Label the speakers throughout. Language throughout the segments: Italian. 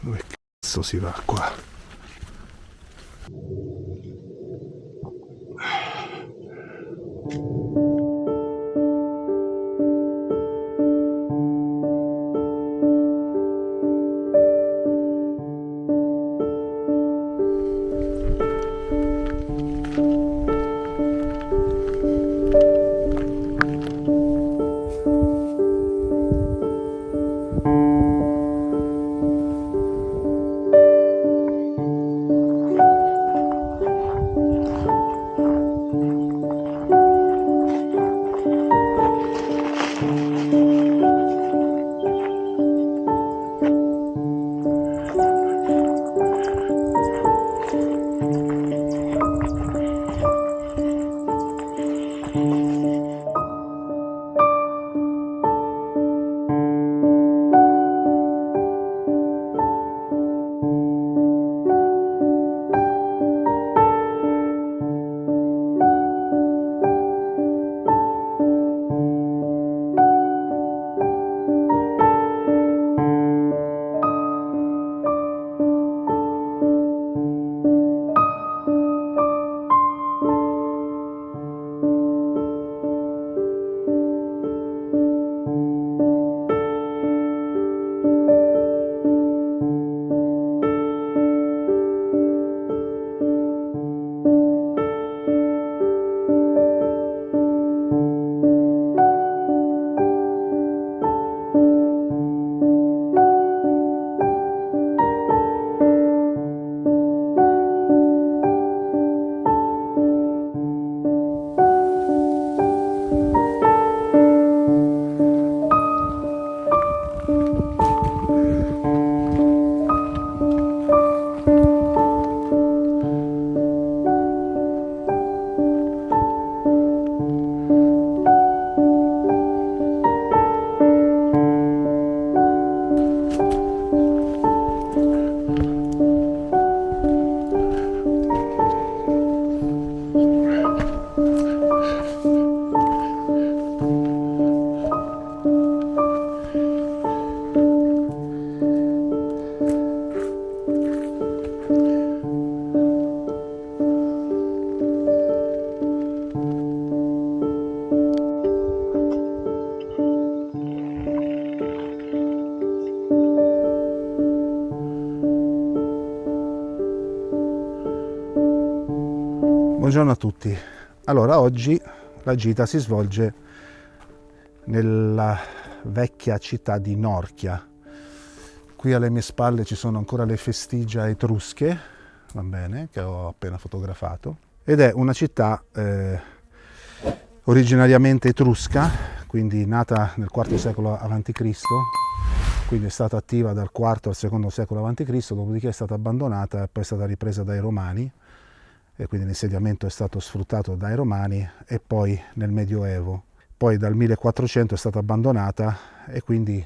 Speaker 1: Dove cazzo si va qua? Buongiorno a tutti. Allora, oggi la gita si svolge nella vecchia città di Norchia. Qui alle mie spalle ci sono ancora le vestigia etrusche, va bene, che ho appena fotografato, ed è una città originariamente etrusca, quindi nata nel IV secolo a.C., quindi è stata attiva dal IV al II secolo a.C., dopodiché è stata abbandonata e poi è stata ripresa dai Romani, e quindi l'insediamento è stato sfruttato dai Romani, e poi nel Medioevo. Poi dal 1400 è stata abbandonata, e quindi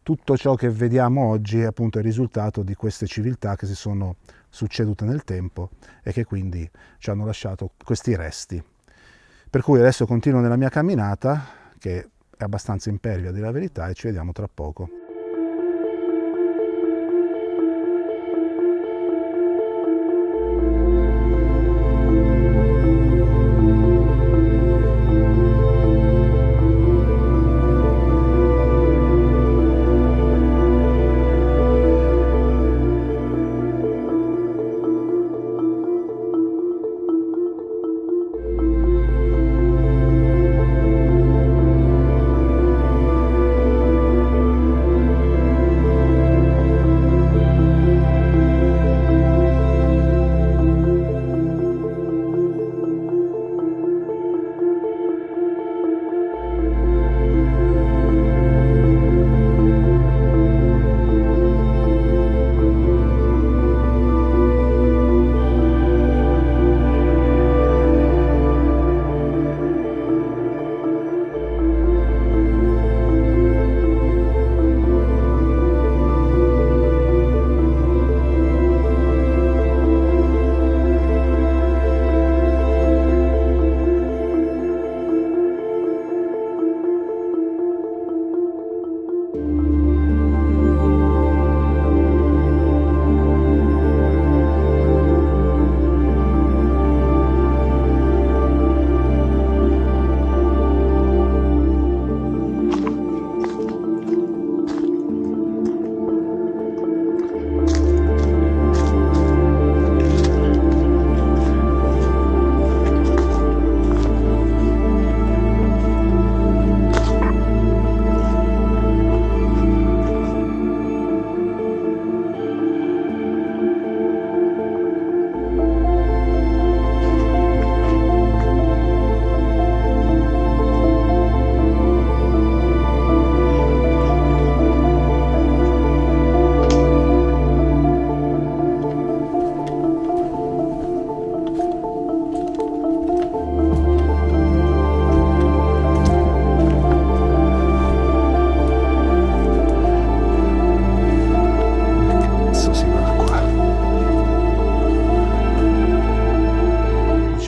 Speaker 1: tutto ciò che vediamo oggi è appunto il risultato di queste civiltà che si sono succedute nel tempo e che quindi ci hanno lasciato questi resti. Per cui adesso continuo nella mia camminata, che è abbastanza impervia, a dire la verità, e ci vediamo tra poco.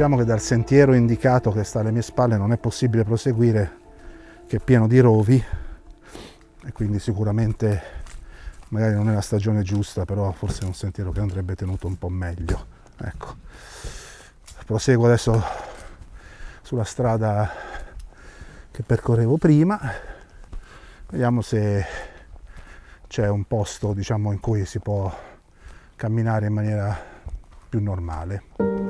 Speaker 1: diciamo che dal sentiero indicato che sta alle mie spalle non è possibile proseguire, che è pieno di rovi, e quindi sicuramente magari non è la stagione giusta, però forse è un sentiero che andrebbe tenuto un po' meglio. Ecco, proseguo adesso sulla strada che percorrevo prima, vediamo se c'è un posto, diciamo, in cui si può camminare in maniera più normale.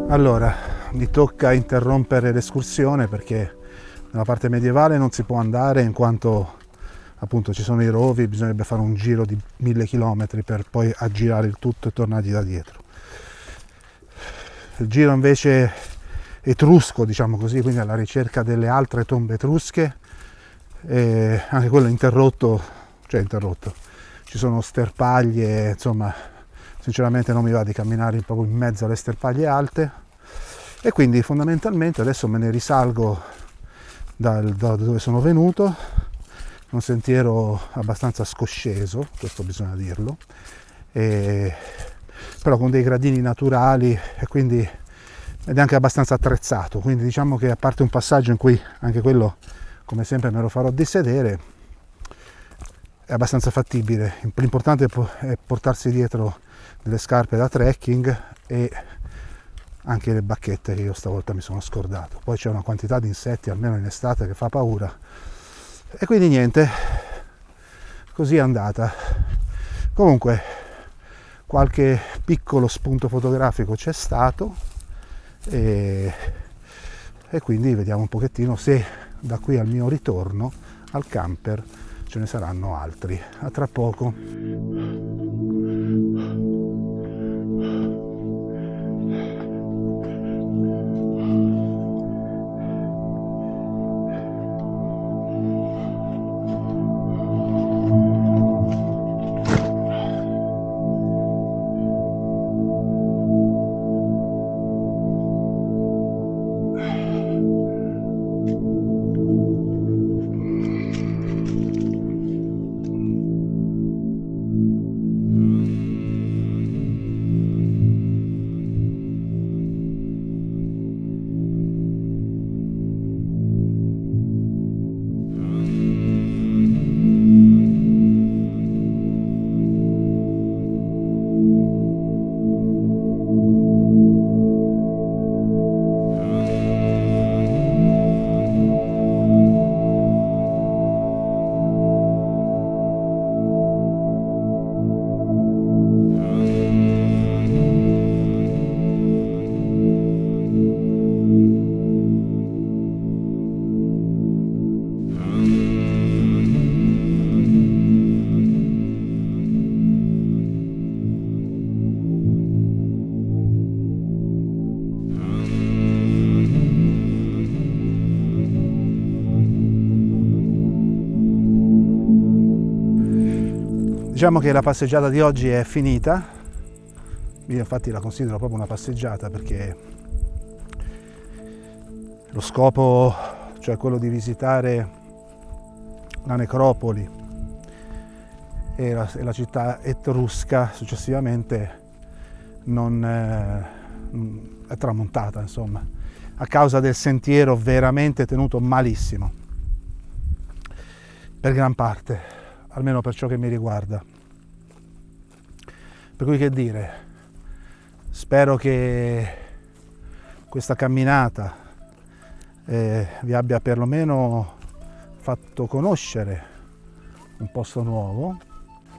Speaker 1: Allora, mi tocca interrompere l'escursione perché nella parte medievale non si può andare in quanto appunto ci sono i rovi, bisognerebbe fare un giro di 1000 chilometri per poi aggirare il tutto e tornargli da dietro. Il giro invece etrusco, diciamo così, quindi alla ricerca delle altre tombe etrusche, e anche quello è interrotto, ci sono sterpaglie, insomma sinceramente non mi va di camminare proprio in mezzo alle sterpaglie alte, e quindi fondamentalmente adesso me ne risalgo da dove sono venuto, un sentiero abbastanza scosceso, questo bisogna dirlo, però con dei gradini naturali, e quindi ed è anche abbastanza attrezzato, quindi diciamo che a parte un passaggio in cui anche quello come sempre me lo farò dissedere, è abbastanza fattibile. L'importante è portarsi dietro delle scarpe da trekking e anche le bacchette che io stavolta mi sono scordato. Poi c'è una quantità di insetti, almeno in estate, che fa paura. E quindi niente, così è andata. Comunque qualche piccolo spunto fotografico c'è stato, e quindi vediamo un pochettino se da qui al mio ritorno al camper ce ne saranno altri. A tra poco. Diciamo che la passeggiata di oggi è finita. Io infatti la considero proprio una passeggiata, perché lo scopo, cioè quello di visitare la necropoli e la città etrusca successivamente, non è tramontata, insomma, a causa del sentiero veramente tenuto malissimo, per gran parte, almeno per ciò che mi riguarda. Per cui, che dire, spero che questa camminata vi abbia perlomeno fatto conoscere un posto nuovo.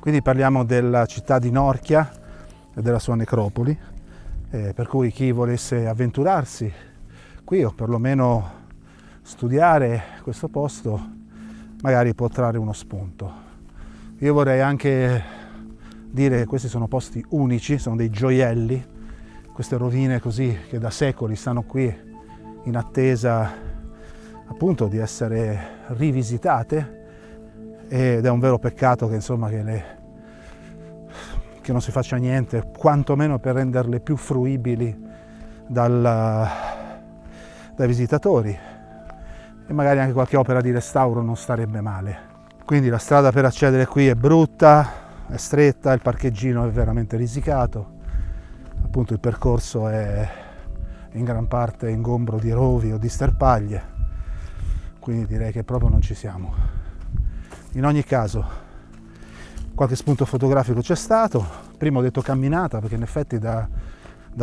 Speaker 1: Quindi parliamo della città di Norchia e della sua necropoli, per cui chi volesse avventurarsi qui o perlomeno studiare questo posto magari può trarre uno spunto. Io vorrei anche dire che questi sono posti unici, sono dei gioielli, queste rovine così che da secoli stanno qui in attesa appunto di essere rivisitate, ed è un vero peccato che insomma che non si faccia niente, quantomeno per renderle più fruibili dai visitatori, e magari anche qualche opera di restauro non starebbe male. Quindi la strada per accedere qui è brutta, è stretta, il parcheggino è veramente risicato, appunto il percorso è in gran parte ingombro di rovi o di sterpaglie, quindi direi che proprio non ci siamo. In ogni caso qualche spunto fotografico c'è stato. Prima ho detto camminata perché in effetti da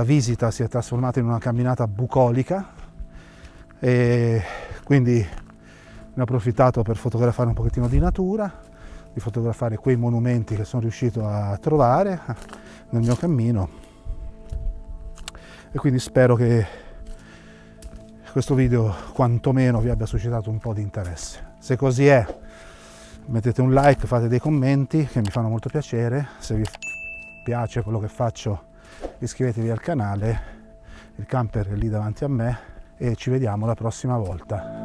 Speaker 1: visita si è trasformata in una camminata bucolica, e quindi ne ho approfittato per fotografare un pochettino di natura, di fotografare quei monumenti che sono riuscito a trovare nel mio cammino, e quindi spero che questo video quantomeno vi abbia suscitato un po' di interesse. Se così è, mettete un like, fate dei commenti che mi fanno molto piacere. Se vi piace quello che faccio, iscrivetevi al canale, il camper è lì davanti a me, e ci vediamo la prossima volta.